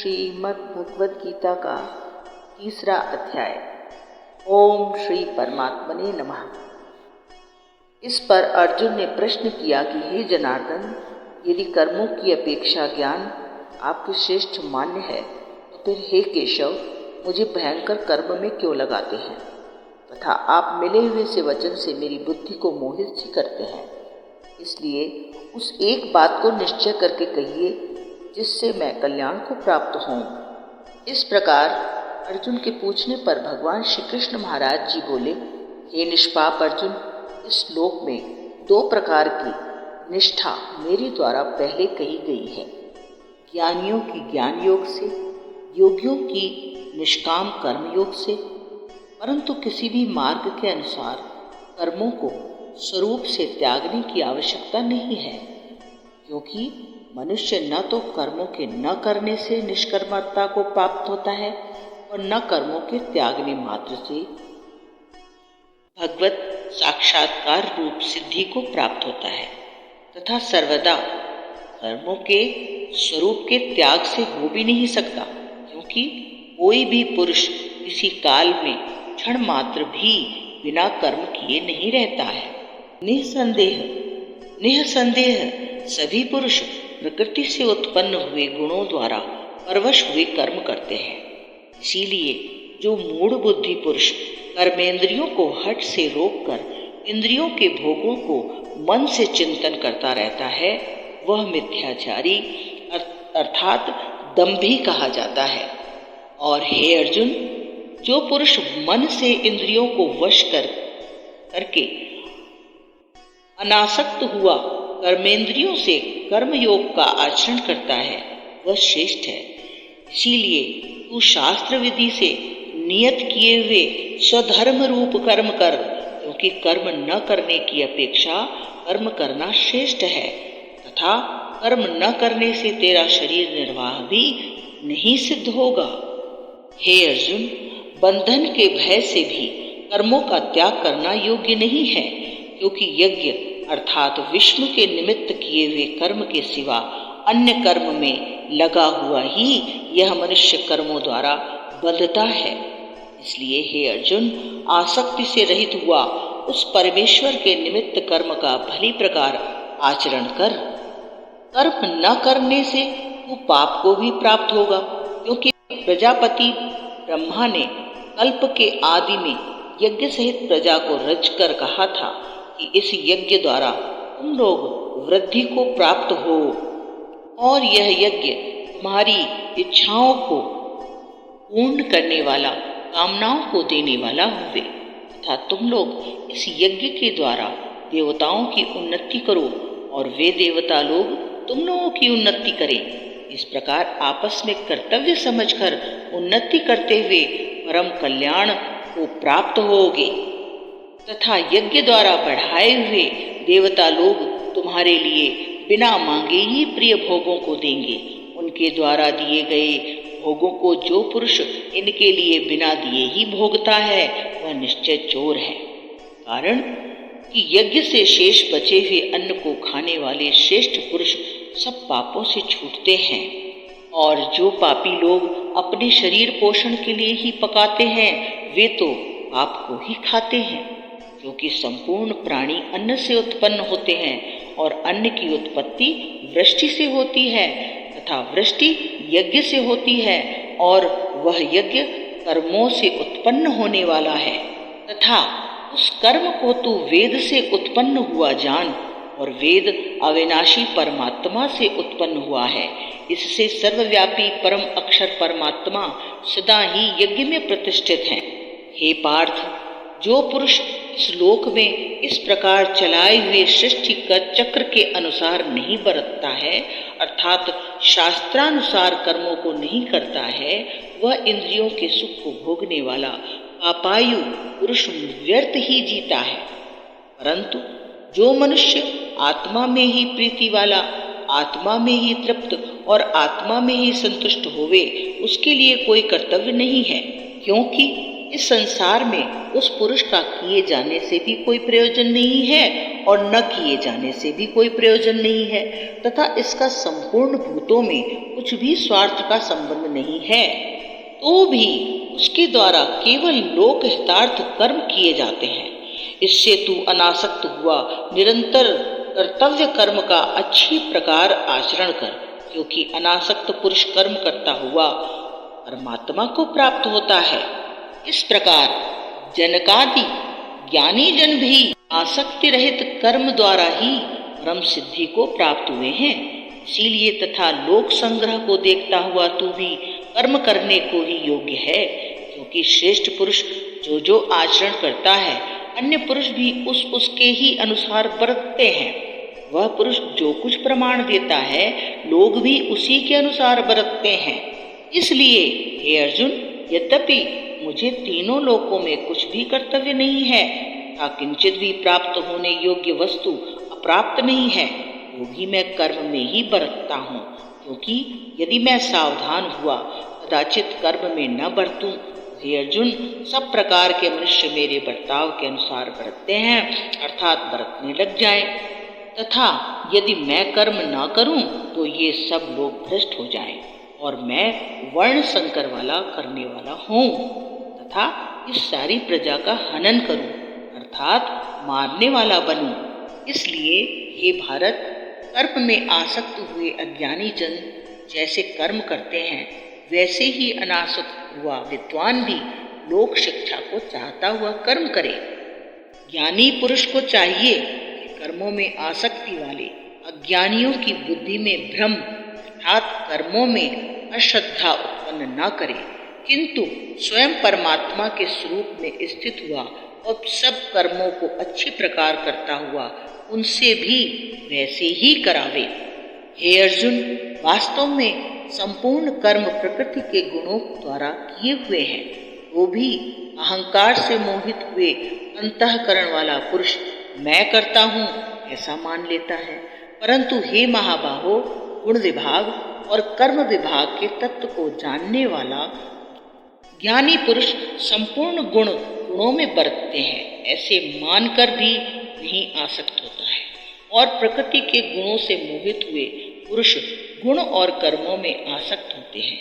श्रीमद् भगवद गीता का तीसरा अध्याय। ओम श्री परमात्मने नमः। इस पर अर्जुन ने प्रश्न किया कि हे जनार्दन, यदि कर्मों की अपेक्षा ज्ञान आपके श्रेष्ठ मान्य है तो फिर हे केशव, मुझे भयंकर कर्म में क्यों लगाते हैं तथा आप मिले हुए से वचन से मेरी बुद्धि को मोहित सी करते हैं। इसलिए उस एक बात को निश्चय करके कहिए जिससे मैं कल्याण को प्राप्त होऊं। इस प्रकार अर्जुन के पूछने पर भगवान श्री कृष्ण महाराज जी बोले, हे निष्पाप अर्जुन, इस श्लोक में दो प्रकार की निष्ठा मेरे द्वारा पहले कही गई है। ज्ञानियों की ज्ञान योग से, योगियों की निष्काम कर्म योग से। परंतु किसी भी मार्ग के अनुसार कर्मों को स्वरूप से त्यागने की आवश्यकता नहीं है, क्योंकि मनुष्य न तो कर्मों के न करने से निष्कर्मता को प्राप्त होता है और न कर्मों के त्यागने मात्र से भगवत साक्षात्कार रूप सिद्धि को प्राप्त होता है, तथा सर्वदा कर्मों के स्वरूप के त्याग से हो भी नहीं सकता, क्योंकि कोई भी पुरुष किसी काल में क्षण मात्र भी बिना कर्म किए नहीं रहता है। निसंदेह सभी पुरुष प्रकृति से उत्पन्न हुए गुणों द्वारा परवश हुए कर्म करते हैं। इसीलिए जो मूढ़ बुद्धि पुरुष कर्मेंद्रियों को हठ से रोककर इंद्रियों के भोगों को मन से चिंतन करता रहता है, वह मिथ्याचारी अर्थात दंभी कहा जाता है। और हे अर्जुन, जो पुरुष मन से इंद्रियों को वश करके अनासक्त हुआ कर्मेंद्रियों से कर्मयोग का आचरण करता है, वह श्रेष्ठ है। इसीलिए तू शास्त्र विधि से नियत किए हुए स्वधर्म रूप कर्म कर, क्योंकि कर्म न करने की अपेक्षा कर्म करना श्रेष्ठ है, तथा कर्म न करने से तेरा शरीर निर्वाह भी नहीं सिद्ध होगा। हे अर्जुन, बंधन के भय से भी कर्मों का त्याग करना योग्य नहीं है, क्योंकि यज्ञ अर्थात विष्णु के निमित्त किए हुए कर्म के सिवा अन्य कर्म में लगा हुआ ही यह मनुष्य कर्मों द्वारा बंधता है। इसलिए हे अर्जुन, आसक्ति से रहित हुआ उस परमेश्वर के निमित्त कर्म का भली प्रकार आचरण कर। कर्म न करने से तू पाप को भी प्राप्त होगा, क्योंकि प्रजापति ब्रह्मा ने कल्प के आदि में यज्ञ सहित प्रजा को रचकर कहा था कि इस यज्ञ द्वारा तुम लोग वृद्धि को प्राप्त हो, और यह यज्ञ तुम्हारी इच्छाओं को पूर्ण करने वाला, कामनाओं को देने वाला हुए, तथा तुम लोग इस यज्ञ के द्वारा देवताओं की उन्नति करो और वे देवता लोग तुम लोगों की उन्नति करें। इस प्रकार आपस में कर्तव्य समझकर उन्नति करते हुए परम कल्याण को प्राप्त होगे, तथा यज्ञ द्वारा बढ़ाए हुए देवता लोग तुम्हारे लिए बिना मांगे ही प्रिय भोगों को देंगे। उनके द्वारा दिए गए भोगों को जो पुरुष इनके लिए बिना दिए ही भोगता है, वह निश्चय चोर है। कारण कि यज्ञ से शेष बचे हुए अन्न को खाने वाले श्रेष्ठ पुरुष सब पापों से छूटते हैं, और जो पापी लोग अपने शरीर पोषण के लिए ही पकाते हैं, वे तो पाप को ही खाते हैं, क्योंकि संपूर्ण प्राणी अन्न से उत्पन्न होते हैं, और अन्न की उत्पत्ति वृष्टि से होती है, तथा वृष्टि यज्ञ से होती है, और वह यज्ञ कर्मों से उत्पन्न होने वाला है, तथा उस कर्म को तू वेद से उत्पन्न हुआ जान, और वेद अविनाशी परमात्मा से उत्पन्न हुआ है। इससे सर्वव्यापी परम अक्षर परमात्मा सदा ही यज्ञ में प्रतिष्ठित है। हे पार्थ, जो पुरुष इस लोक में इस प्रकार चलाए हुए सृष्टि का चक्र के अनुसार नहीं बरतता है, अर्थात शास्त्रानुसार कर्मों को नहीं करता है, वह इंद्रियों के सुख को भोगने वाला पापायु पुरुष व्यर्थ ही जीता है। परंतु जो मनुष्य आत्मा में ही प्रीति वाला, आत्मा में ही तृप्त और आत्मा में ही संतुष्ट होवे, उसके लिए कोई कर्तव्य नहीं है, क्योंकि इस संसार में उस पुरुष का किए जाने से भी कोई प्रयोजन नहीं है और न किए जाने से भी कोई प्रयोजन नहीं है, तथा इसका संपूर्ण भूतों में कुछ भी स्वार्थ का संबंध नहीं है, तो भी उसके द्वारा केवल लोक हितार्थ कर्म किए जाते हैं। इससे तू अनासक्त हुआ निरंतर कर्तव्य कर्म का अच्छी प्रकार आचरण कर, क्योंकि अनासक्त पुरुष कर्म करता हुआ परमात्मा को प्राप्त होता है। इस प्रकार जनकादि ज्ञानी जन भी आसक्ति रहित कर्म द्वारा ही परम सिद्धि को प्राप्त हुए हैं। इसीलिए तथा लोक संग्रह को देखता हुआ तू भी कर्म करने को ही योग्य है, क्योंकि श्रेष्ठ पुरुष जो जो आचरण करता है अन्य पुरुष भी उसके ही अनुसार बरतते हैं। वह पुरुष जो कुछ प्रमाण देता है लोग भी उसी के अनुसार बरतते हैं। इसलिए हे अर्जुन, यद्यपि मुझे तीनों लोकों में कुछ भी कर्तव्य नहीं है तथा किंचित भी प्राप्त होने योग्य वस्तु अप्राप्त नहीं है, वो भी मैं कर्म में ही बरतता हूँ, क्योंकि यदि मैं सावधान हुआ कदाचित कर्म में न बरतूं, हे अर्जुन, सब प्रकार के मनुष्य मेरे बर्ताव के अनुसार बरतते हैं, अर्थात बरतने लग जाएं, तथा यदि मैं कर्म न करूं तो ये सब लोग भ्रष्ट हो जाएं और मैं वर्ण संकर वाला करने वाला हूँ तथा इस सारी प्रजा का हनन करूं, अर्थात मारने वाला बनूं। इसलिए हे भारत, कर्म में आसक्त हुए अज्ञानी जन जैसे कर्म करते हैं वैसे ही अनासक्त हुआ विद्वान भी लोक शिक्षा को चाहता हुआ कर्म करे। ज्ञानी पुरुष को चाहिए कि कर्मों में आसक्ति वाले अज्ञानियों की बुद्धि में भ्रम अर्थात कर्मों में अश्रद्धा उत्पन्न न करे, किंतु स्वयं परमात्मा के स्वरूप में स्थित हुआ और सब कर्मों को अच्छी प्रकार करता हुआ उनसे भी वैसे ही करावे। हे अर्जुन, वास्तव में संपूर्ण कर्म प्रकृति के गुणों द्वारा किए हुए हैं, वो भी अहंकार से मोहित हुए अंतःकरण वाला पुरुष मैं करता हूँ ऐसा मान लेता है। परंतु हे महाबाहो, गुण विभाग और कर्म विभाग के तत्व को जानने वाला ज्ञानी पुरुष संपूर्ण गुणों में बरतते हैं ऐसे मानकर भी नहीं आसक्त होता है, और प्रकृति के गुणों से मोहित हुए पुरुष गुण और कर्मों में आसक्त होते हैं।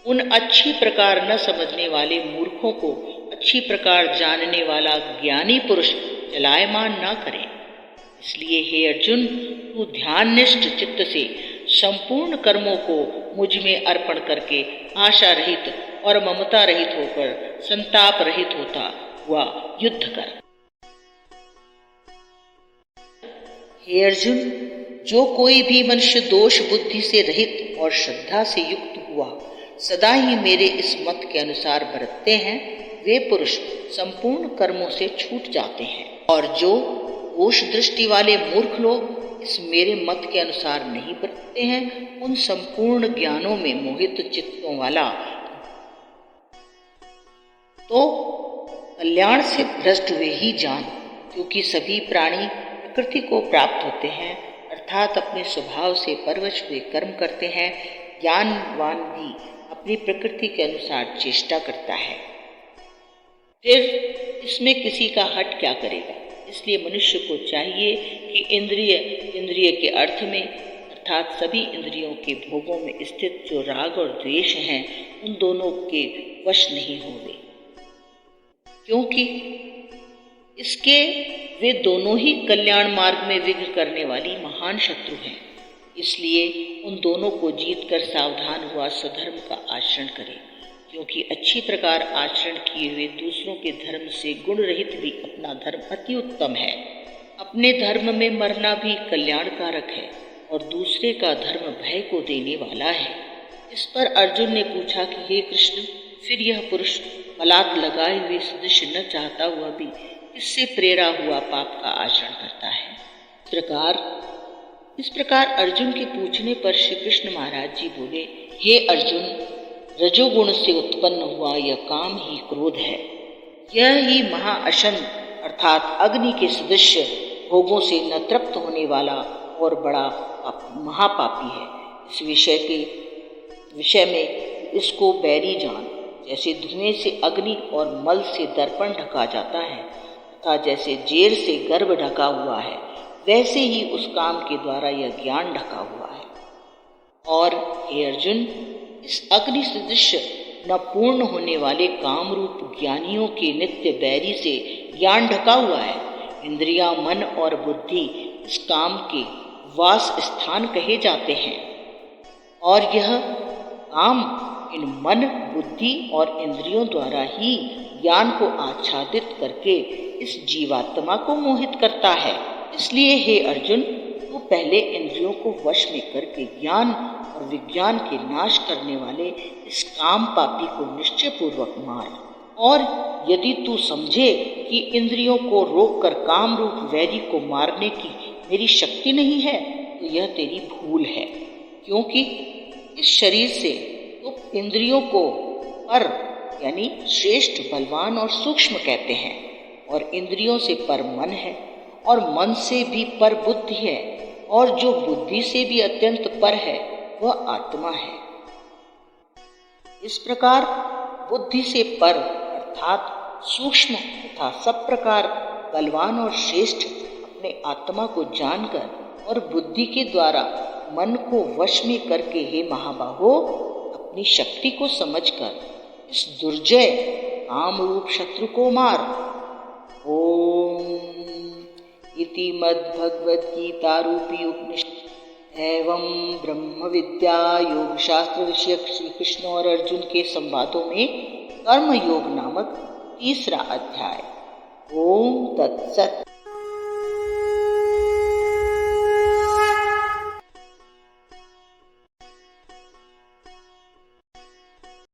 उन अच्छी प्रकार न समझने वाले मूर्खों को अच्छी प्रकार जानने वाला ज्ञानी पुरुष चलायमान न करे। इसलिए हे अर्जुन, तू ध्याननिष्ठ चित्त से संपूर्ण कर्मों को मुझ में अर्पण करके आशा रहित और ममता रहित होकर संताप रहित होता हुआ युद्ध कर। हे अर्जुन, जो कोई भी मनुष्य दोष बुद्धि से रहित और श्रद्धा से युक्त हुआ सदा ही मेरे इस मत के अनुसार बरतते हैं, वे पुरुष संपूर्ण कर्मों से छूट जाते हैं। और जो दोष दृष्टि वाले मूर्ख लोग इस मेरे मत के अनुसार नहीं बरतते हैं, उन संपूर्ण ज्ञानों में मोहित चित्तों वाला तो कल्याण से भ्रष्ट हुए ही जान, क्योंकि सभी प्राणी प्रकृति को प्राप्त होते हैं, अर्थात अपने स्वभाव से परवश हुए कर्म करते हैं। ज्ञानवान भी अपनी प्रकृति के अनुसार चेष्टा करता है, फिर इसमें किसी का हट क्या करेगा। इसलिए मनुष्य को चाहिए कि इंद्रिय के अर्थ में अर्थात सभी इंद्रियों के भोगों में स्थित जो राग और द्वेष हैं उन दोनों के वश नहीं होवे, क्योंकि इसके वे दोनों ही कल्याण मार्ग में विघ्न करने वाली महान शत्रु हैं। इसलिए उन दोनों को जीत कर सावधान हुआ स्वधर्म का आचरण करे, क्योंकि अच्छी प्रकार आचरण किए हुए दूसरों के धर्म से गुण रहित भी अपना धर्म अति उत्तम है। अपने धर्म में मरना भी कल्याणकारक है और दूसरे का धर्म भय को देने वाला है। इस पर अर्जुन ने पूछा कि हे कृष्ण, फिर यह पुरुष बलात् लगाए हुए सदृश न चाहता हुआ भी इससे प्रेरा हुआ पाप का आचरण करता है। इस प्रकार अर्जुन के पूछने पर श्री कृष्ण महाराज जी बोले, हे अर्जुन, रजोगुण से उत्पन्न हुआ यह काम ही क्रोध है। यह ही महाअशन अर्थात अग्नि के सदृश भोगों से न तृप्त होने वाला और बड़ा महापापी है। इस विषय में इसको बैरी जान, जैसे धुएं से अग्नि और मल से दर्पण ढका जाता है तथा जैसे जेर से गर्भ ढका हुआ है, वैसे ही उस काम के द्वारा यह ज्ञान ढका हुआ है। और हे अर्जुन, इस अग्नि सदृश न पूर्ण होने वाले काम रूप ज्ञानियों के नित्य बैरी से ज्ञान ढका हुआ है। इंद्रियां, मन और बुद्धि इस काम के वास स्थान कहे जाते हैं और यह काम इन मन, बुद्धि और इंद्रियों द्वारा ही ज्ञान को आच्छादित करके इस जीवात्मा को मोहित करता है। इसलिए हे अर्जुन, तू पहले इंद्रियों को वश में करके ज्ञान और विज्ञान के नाश करने वाले इस काम पापी को निश्चय पूर्वक मार। और यदि तू समझे कि इंद्रियों को रोककर काम रूप वैरी को मारने की मेरी शक्ति नहीं है, तो यह तेरी भूल है, क्योंकि इस शरीर से तो इंद्रियों को पर यानी श्रेष्ठ, बलवान और सूक्ष्म कहते हैं, और इंद्रियों से पर मन है, और मन से भी पर बुद्धि है, और जो बुद्धि से भी अत्यंत पर है वह आत्मा है। इस प्रकार बुद्धि से पर अर्थात सूक्ष्म तथा सब प्रकार बलवान और श्रेष्ठ अपने आत्मा को जानकर और बुद्धि के द्वारा मन को वश में करके, हे महाबाहो, अपनी शक्ति को समझकर इस दुर्जय काम रूप शत्रु को मार। ओम इति मद्भगवद्गीता रूपी उपनिषद एवं ब्रह्म विद्या योग शास्त्र विषयक श्री कृष्ण और अर्जुन के संवादों में कर्म योग नामक तीसरा अध्याय। ओम तत्सत।